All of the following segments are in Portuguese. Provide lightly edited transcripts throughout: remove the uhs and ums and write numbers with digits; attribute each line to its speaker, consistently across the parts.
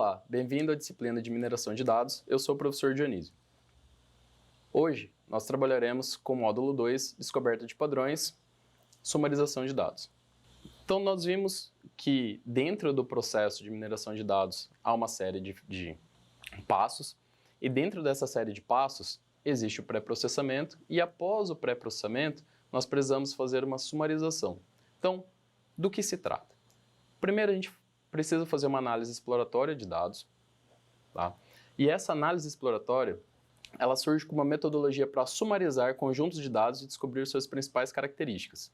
Speaker 1: Olá, bem-vindo à disciplina de mineração de dados. Eu sou o professor Dionísio. Hoje, nós trabalharemos com o módulo 2, descoberta de padrões, sumarização de dados. Então, nós vimos que dentro do processo de mineração de dados há uma série de passos, e dentro dessa série de passos existe o pré-processamento, e após o pré-processamento, nós precisamos fazer uma sumarização. Então, do que se trata? Primeiro, a gente precisa fazer uma análise exploratória de dados, tá? E essa análise exploratória, ela surge com uma metodologia para sumarizar conjuntos de dados e descobrir suas principais características.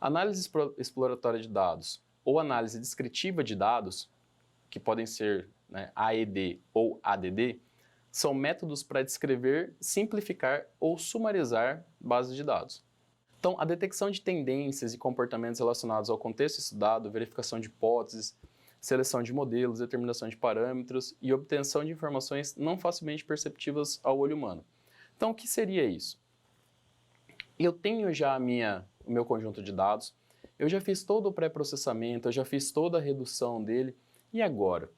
Speaker 1: Análise exploratória de dados ou análise descritiva de dados, que podem ser AED ou ADD, são métodos para descrever, simplificar ou sumarizar bases de dados. Então, a detecção de tendências e comportamentos relacionados ao contexto estudado, verificação de hipóteses, seleção de modelos, determinação de parâmetros e obtenção de informações não facilmente perceptíveis ao olho humano. Então, o que seria isso? Eu tenho já o meu conjunto de dados, eu já fiz todo o pré-processamento, eu já fiz toda a redução dele, e agora?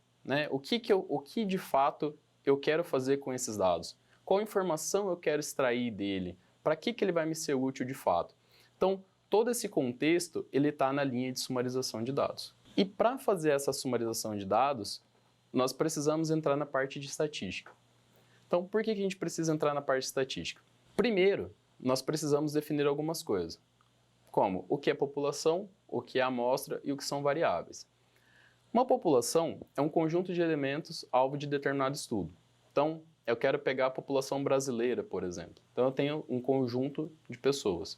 Speaker 1: O que de fato eu quero fazer com esses dados? Qual informação eu quero extrair dele? Para que ele vai me ser útil de fato? Então, todo esse contexto, ele está na linha de sumarização de dados. E para fazer essa sumarização de dados, nós precisamos entrar na parte de estatística. Então, por que a gente precisa entrar na parte de estatística? Primeiro, nós precisamos definir algumas coisas, como o que é população, o que é amostra e o que são variáveis. Uma população é um conjunto de elementos alvo de determinado estudo. Então, eu quero pegar a população brasileira, por exemplo. Então, eu tenho um conjunto de pessoas.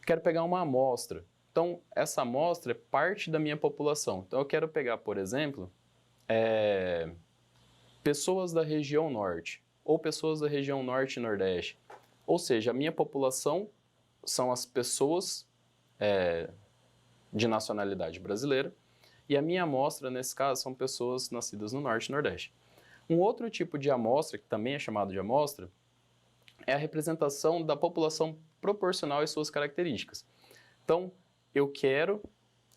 Speaker 1: Quero pegar uma amostra. Então, essa amostra é parte da minha população. Então, eu quero pegar, por exemplo, pessoas da região norte, ou pessoas da região norte e nordeste. Ou seja, a minha população são as pessoas de nacionalidade brasileira, e a minha amostra, nesse caso, são pessoas nascidas no norte e nordeste. Um outro tipo de amostra, que também é chamado de amostra, é a representação da população proporcional às suas características. Então, eu quero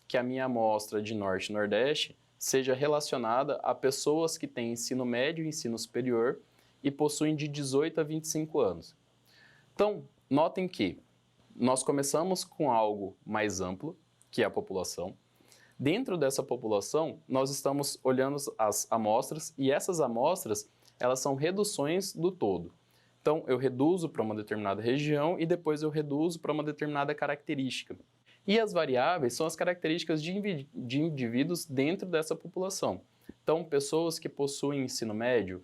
Speaker 1: que a minha amostra de norte e nordeste seja relacionada a pessoas que têm ensino médio e ensino superior e possuem de 18 a 25 anos. Então, notem que nós começamos com algo mais amplo, que é a população. Dentro dessa população, nós estamos olhando as amostras, e essas amostras, elas são reduções do todo. Então, eu reduzo para uma determinada região e depois eu reduzo para uma determinada característica. E as variáveis são as características de indivíduos dentro dessa população. Então, pessoas que possuem ensino médio,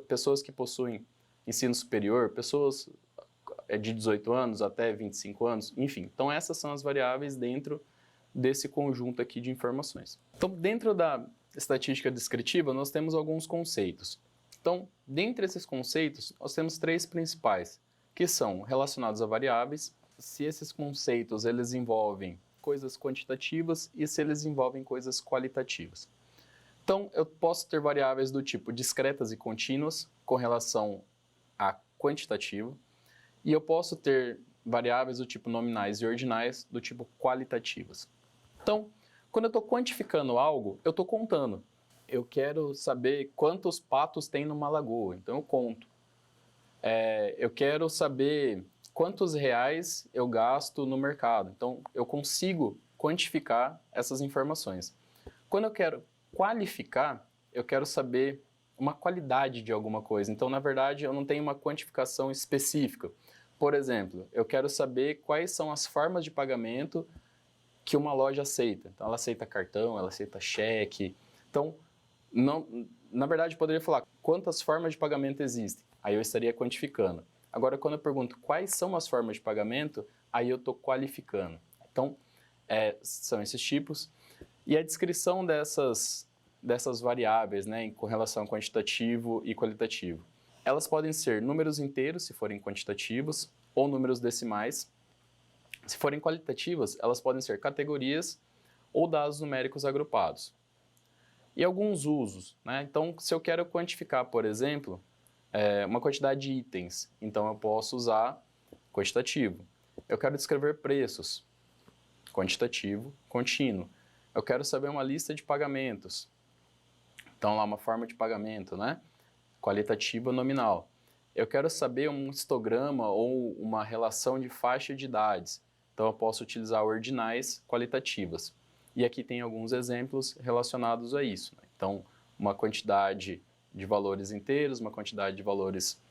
Speaker 1: pessoas que possuem ensino superior, pessoas de 18 anos até 25 anos, enfim. Então, essas são as variáveis dentro desse conjunto aqui de informações. Então, dentro da estatística descritiva, nós temos alguns conceitos. Então, dentre esses conceitos, nós temos três principais, que são relacionados a variáveis, se esses conceitos eles envolvem coisas quantitativas e se eles envolvem coisas qualitativas. Então, eu posso ter variáveis do tipo discretas e contínuas com relação a quantitativo, e eu posso ter variáveis do tipo nominais e ordinais do tipo qualitativas. Então, quando eu estou quantificando algo, eu estou contando. Eu quero saber quantos patos tem numa lagoa, então eu conto. Eu quero saber quantos reais eu gasto no mercado, então eu consigo quantificar essas informações. Quando eu quero qualificar, eu quero saber uma qualidade de alguma coisa, então na verdade eu não tenho uma quantificação específica. Por exemplo, eu quero saber quais são as formas de pagamento que uma loja aceita. Então, ela aceita cartão, ela aceita cheque. Então, na verdade, eu poderia falar quantas formas de pagamento existem. Aí eu estaria quantificando. Agora, quando eu pergunto quais são as formas de pagamento, aí eu estou qualificando. Então, são esses tipos. E a descrição dessas variáveis, com relação a quantitativo e qualitativo. Elas podem ser números inteiros, se forem quantitativos, ou números decimais. Se forem qualitativas, elas podem ser categorias ou dados numéricos agrupados. E alguns usos, Então, se eu quero quantificar, por exemplo, uma quantidade de itens, então eu posso usar quantitativo. Eu quero descrever preços, quantitativo, contínuo. Eu quero saber uma lista de pagamentos. Então, lá uma forma de pagamento, né? Qualitativa nominal. Eu quero saber um histograma ou uma relação de faixa de idades. Então, eu posso utilizar ordinais qualitativas. E aqui tem alguns exemplos relacionados a isso, né? Então, uma quantidade de valores inteiros, uma quantidade de valores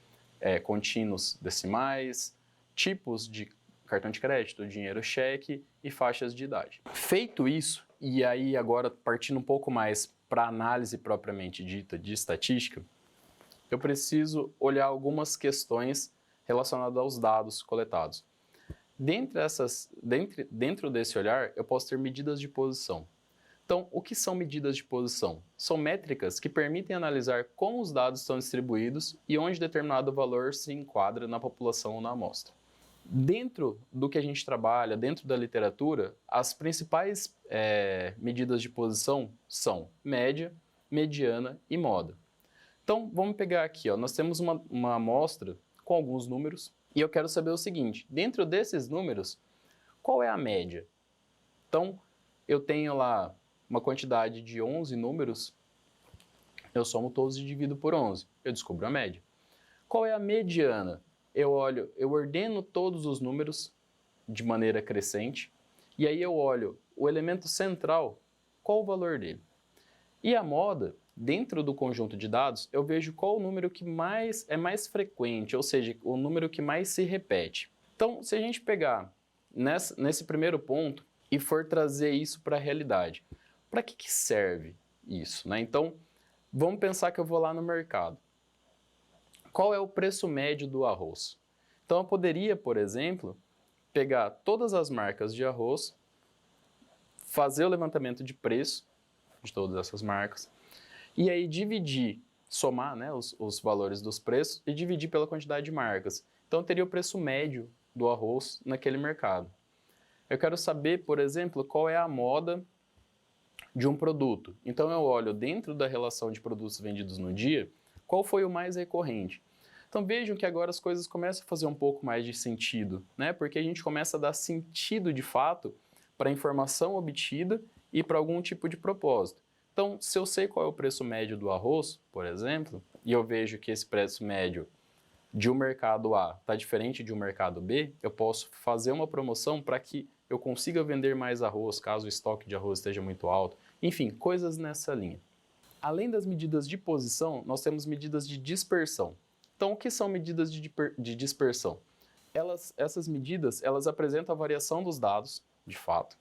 Speaker 1: contínuos decimais, tipos de cartão de crédito, dinheiro cheque e faixas de idade. Feito isso, e aí agora partindo um pouco mais para a análise propriamente dita de estatística, eu preciso olhar algumas questões relacionadas aos dados coletados. Dentro desse olhar, eu posso ter medidas de posição. Então, o que são medidas de posição? São métricas que permitem analisar como os dados estão distribuídos e onde determinado valor se enquadra na população ou na amostra. Dentro do que a gente trabalha, dentro da literatura, as principais medidas de posição são média, mediana e moda. Então, vamos pegar aqui, ó, nós temos uma amostra com alguns números e eu quero saber o seguinte, dentro desses números, qual é a média? Então, eu tenho lá uma quantidade de 11 números, eu somo todos e divido por 11, eu descubro a média. Qual é a mediana? Eu ordeno todos os números de maneira crescente e aí eu olho o elemento central, qual o valor dele. E a moda, dentro do conjunto de dados, eu vejo qual o número que é mais frequente, ou seja, o número que mais se repete. Então, se a gente pegar nesse primeiro ponto e for trazer isso para a realidade, para que serve isso, né? Então, vamos pensar que eu vou lá no mercado. Qual é o preço médio do arroz? Então, eu poderia, por exemplo, pegar todas as marcas de arroz, fazer o levantamento de preço de todas essas marcas, e aí somar, né, os valores dos preços e dividir pela quantidade de marcas. Então, eu teria o preço médio do arroz naquele mercado. Eu quero saber, por exemplo, qual é a moda de um produto. Então, eu olho dentro da relação de produtos vendidos no dia, qual foi o mais recorrente. Então, vejam que agora as coisas começam a fazer um pouco mais de sentido, né? Porque a gente começa a dar sentido, de fato, para a informação obtida e para algum tipo de propósito. Então, se eu sei qual é o preço médio do arroz, por exemplo, e eu vejo que esse preço médio de um mercado A está diferente de um mercado B, eu posso fazer uma promoção para que eu consiga vender mais arroz, caso o estoque de arroz esteja muito alto. Enfim, coisas nessa linha. Além das medidas de posição, nós temos medidas de dispersão. Então, o que são medidas de dispersão? Essas medidas, elas apresentam a variação dos dados, de fato,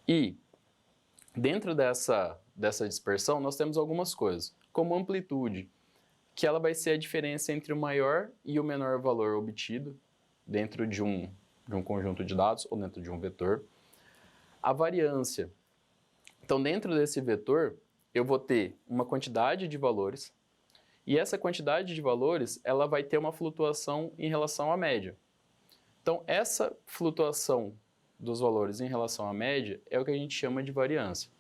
Speaker 1: e dentro dessa dispersão, nós temos algumas coisas, como amplitude, que ela vai ser a diferença entre o maior e o menor valor obtido dentro de um conjunto de dados ou dentro de um vetor. A variância. Então, dentro desse vetor, eu vou ter uma quantidade de valores e essa quantidade de valores ela vai ter uma flutuação em relação à média. Então, essa flutuação dos valores em relação à média é o que a gente chama de variância.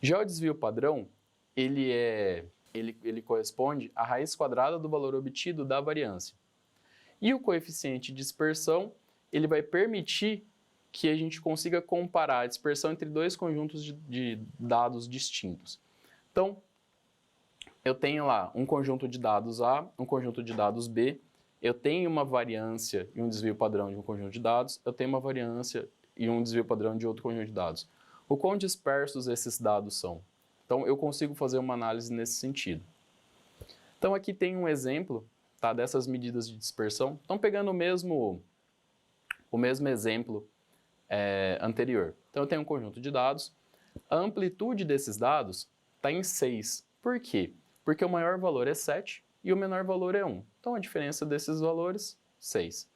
Speaker 1: Já o desvio padrão, ele corresponde à raiz quadrada do valor obtido da variância. E o coeficiente de dispersão, ele vai permitir que a gente consiga comparar a dispersão entre dois conjuntos de dados distintos. Então, eu tenho lá um conjunto de dados A, um conjunto de dados B, eu tenho uma variância e um desvio padrão de um conjunto de dados, eu tenho uma variância e um desvio padrão de outro conjunto de dados. O quão dispersos esses dados são? Então, eu consigo fazer uma análise nesse sentido. Então, aqui tem um exemplo, tá, dessas medidas de dispersão. Então, pegando o mesmo exemplo anterior. Então, eu tenho um conjunto de dados. A amplitude desses dados está em 6. Por quê? Porque o maior valor é 7 e o menor valor é 1. Então, a diferença desses valores, 6.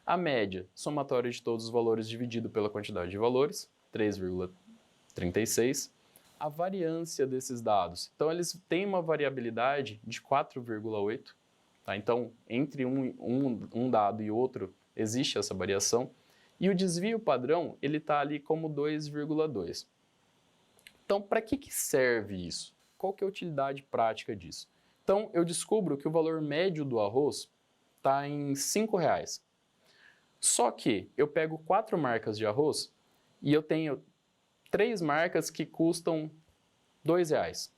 Speaker 1: A média, somatória de todos os valores dividido pela quantidade de valores, 3,36. A variância desses dados. Então, eles têm uma variabilidade de 4,8. Tá? Então, entre um dado e outro, existe essa variação. E o desvio padrão, ele está ali como 2,2. Então, para que serve isso? Qual que é a utilidade prática disso? Então, eu descubro que o valor médio do arroz está em R$ 5,00. Só que eu pego 4 marcas de arroz e eu tenho 3 marcas que custam R$ 2,00.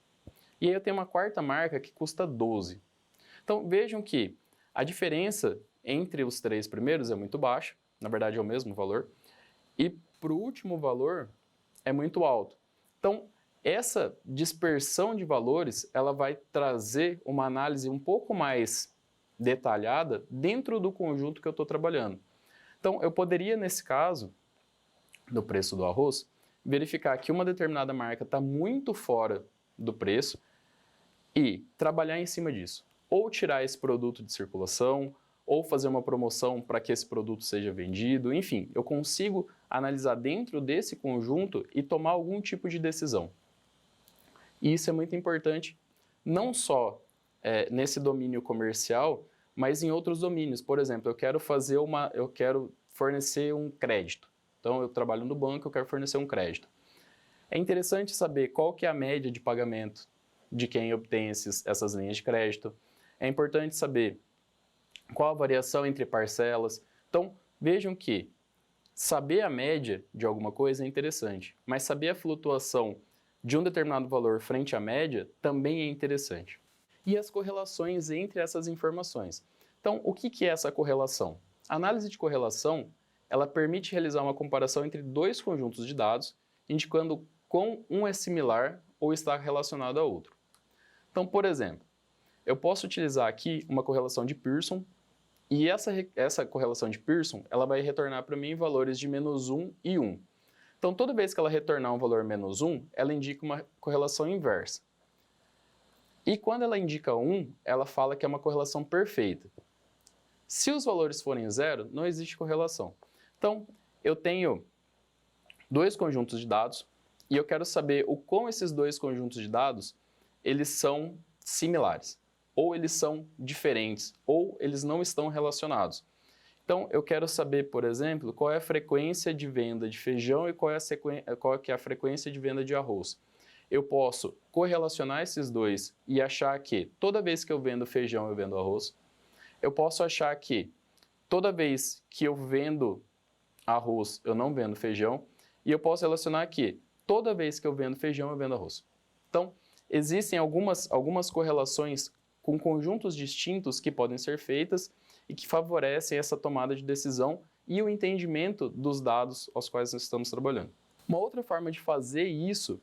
Speaker 1: E aí eu tenho uma quarta marca que custa 12. Então vejam que a diferença entre os três primeiros é muito baixa, na verdade é o mesmo valor, e para o último valor é muito alto. Então essa dispersão de valores ela vai trazer uma análise um pouco mais detalhada dentro do conjunto que eu estou trabalhando. Então eu poderia, nesse caso, do preço do arroz, verificar que uma determinada marca está muito fora do preço e trabalhar em cima disso. Ou tirar esse produto de circulação, ou fazer uma promoção para que esse produto seja vendido, enfim, eu consigo analisar dentro desse conjunto e tomar algum tipo de decisão. E isso é muito importante, não só nesse domínio comercial, mas em outros domínios. Por exemplo, eu quero fornecer um crédito. Então, eu trabalho no banco, eu quero fornecer um crédito. É interessante saber qual que é a média de pagamento de quem obtém essas linhas de crédito. É importante saber qual a variação entre parcelas. Então, vejam que saber a média de alguma coisa é interessante, mas saber a flutuação de um determinado valor frente à média também é interessante. E as correlações entre essas informações. Então, o que é essa correlação? A análise de correlação, ela permite realizar uma comparação entre dois conjuntos de dados, indicando quão um é similar ou está relacionado a outro. Então, por exemplo, eu posso utilizar aqui uma correlação de Pearson, e essa correlação de Pearson, ela vai retornar para mim valores de -1 e 1. Então, toda vez que ela retornar um valor -1, ela indica uma correlação inversa. E quando ela indica 1, ela fala que é uma correlação perfeita. Se os valores forem 0, não existe correlação. Então, eu tenho dois conjuntos de dados e eu quero saber o quão esses dois conjuntos de dados eles são similares, ou eles são diferentes, ou eles não estão relacionados. Então, eu quero saber, por exemplo, qual é a frequência de venda de feijão e qual é a frequência de venda de arroz. Eu posso correlacionar esses dois e achar que toda vez que eu vendo feijão, eu vendo arroz. Eu posso achar que toda vez que eu vendo arroz, eu não vendo feijão. E eu posso relacionar que toda vez que eu vendo feijão, eu vendo arroz. Então, existem algumas correlações com conjuntos distintos que podem ser feitas e que favorecem essa tomada de decisão e o entendimento dos dados aos quais nós estamos trabalhando. Uma outra forma de fazer isso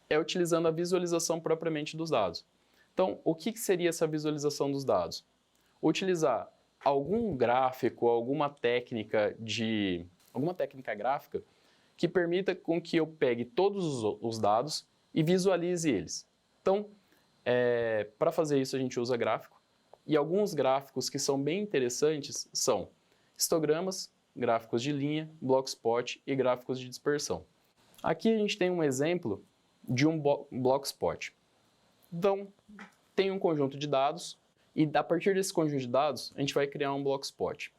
Speaker 1: é utilizando a visualização propriamente dos dados. Então, o que seria essa visualização dos dados? Utilizar algum gráfico, alguma técnica gráfica que permita com que eu pegue todos os dados e visualize eles. Então, para fazer isso a gente usa gráfico, e alguns gráficos que são bem interessantes são histogramas, gráficos de linha, blockspot e gráficos de dispersão. Aqui a gente tem um exemplo de um blockspot. Então, tem um conjunto de dados e a partir desse conjunto de dados a gente vai criar um blockspot.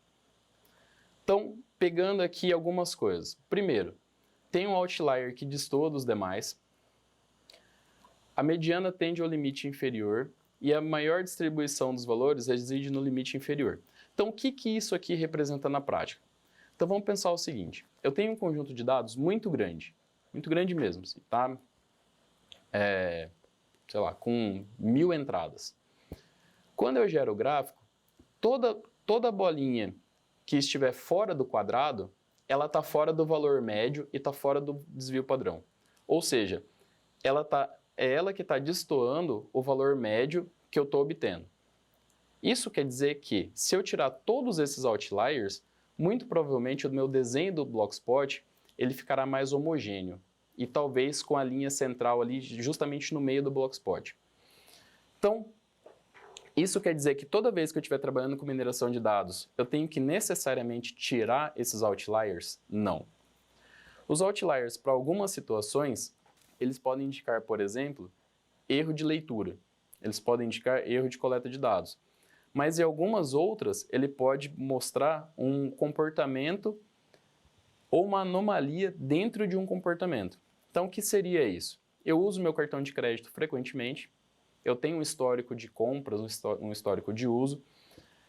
Speaker 1: Então, pegando aqui algumas coisas. Primeiro, tem um outlier que destoa dos demais, a mediana tende ao limite inferior e a maior distribuição dos valores reside no limite inferior. Então, o que isso aqui representa na prática? Então, vamos pensar o seguinte, eu tenho um conjunto de dados muito grande mesmo, assim, tá? Sei lá, com 1000 entradas. Quando eu gero o gráfico, toda bolinha que estiver fora do quadrado, ela está fora do valor médio e está fora do desvio padrão. Ou seja, é ela que está destoando o valor médio que eu estou obtendo. Isso quer dizer que, se eu tirar todos esses outliers, muito provavelmente o meu desenho do blockspot ele ficará mais homogêneo e talvez com a linha central ali justamente no meio do blockspot. Então, isso quer dizer que toda vez que eu estiver trabalhando com mineração de dados, eu tenho que necessariamente tirar esses outliers? Não. Os outliers, para algumas situações, eles podem indicar, por exemplo, erro de leitura. Eles podem indicar erro de coleta de dados. Mas em algumas outras, ele pode mostrar um comportamento ou uma anomalia dentro de um comportamento. Então, o que seria isso? Eu uso meu cartão de crédito frequentemente, eu tenho um histórico de compras, um histórico de uso,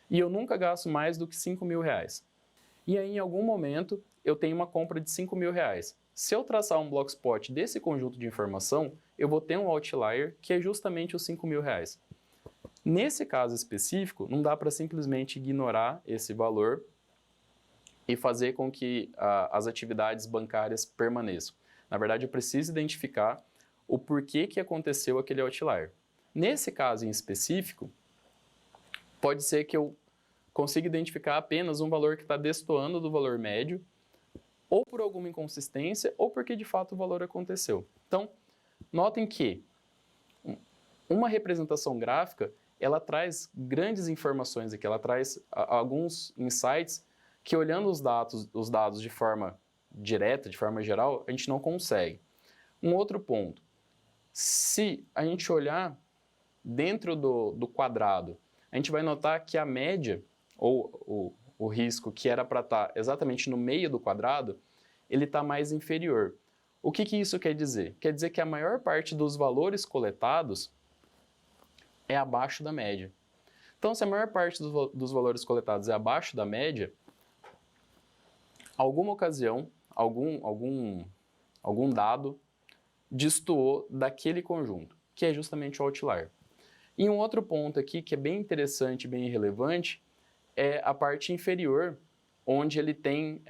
Speaker 1: e eu nunca gasto mais do que R$5.000. E aí, em algum momento, eu tenho uma compra de R$5.000. Se eu traçar um block spot desse conjunto de informação, eu vou ter um outlier que é justamente os R$ 5.000. Nesse caso específico, não dá para simplesmente ignorar esse valor e fazer com que as atividades bancárias permaneçam. Na verdade, eu preciso identificar o porquê que aconteceu aquele outlier. Nesse caso em específico, pode ser que eu consiga identificar apenas um valor que está destoando do valor médio, ou por alguma inconsistência, ou porque de fato o valor aconteceu. Então, notem que uma representação gráfica, ela traz grandes informações aqui, ela traz alguns insights que, olhando os dados de forma direta, de forma geral, a gente não consegue. Um outro ponto, se a gente olhar dentro do quadrado, a gente vai notar que a média, ou o risco que era para estar exatamente no meio do quadrado, ele está mais inferior. O que isso quer dizer? Quer dizer que a maior parte dos valores coletados é abaixo da média. Então, se a maior parte dos valores coletados é abaixo da média, alguma ocasião, algum dado destoou daquele conjunto, que é justamente o outlier. E um outro ponto aqui que é bem interessante, bem relevante, é a parte inferior, onde ele tem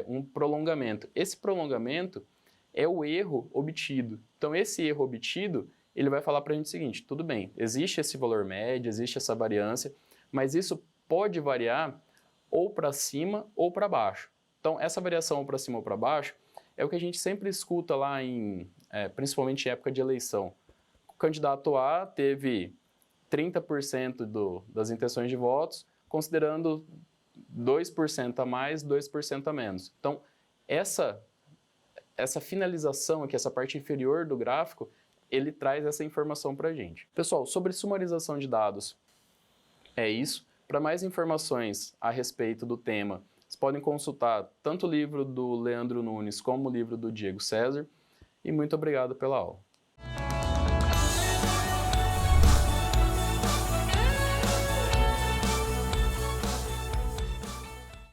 Speaker 1: um prolongamento. Esse prolongamento é o erro obtido. Então, esse erro obtido, ele vai falar para a gente o seguinte: tudo bem, existe esse valor médio, existe essa variância, mas isso pode variar ou para cima ou para baixo. Então, essa variação ou para cima ou para baixo é o que a gente sempre escuta lá, principalmente em época de eleição. O candidato A teve 30% das intenções de votos, considerando 2% a mais, 2% a menos. Então, essa finalização aqui, essa parte inferior do gráfico, ele traz essa informação para a gente. Pessoal, sobre sumarização de dados, é isso. Para mais informações a respeito do tema, vocês podem consultar tanto o livro do Leandro Nunes como o livro do Diego César. E muito obrigado pela aula.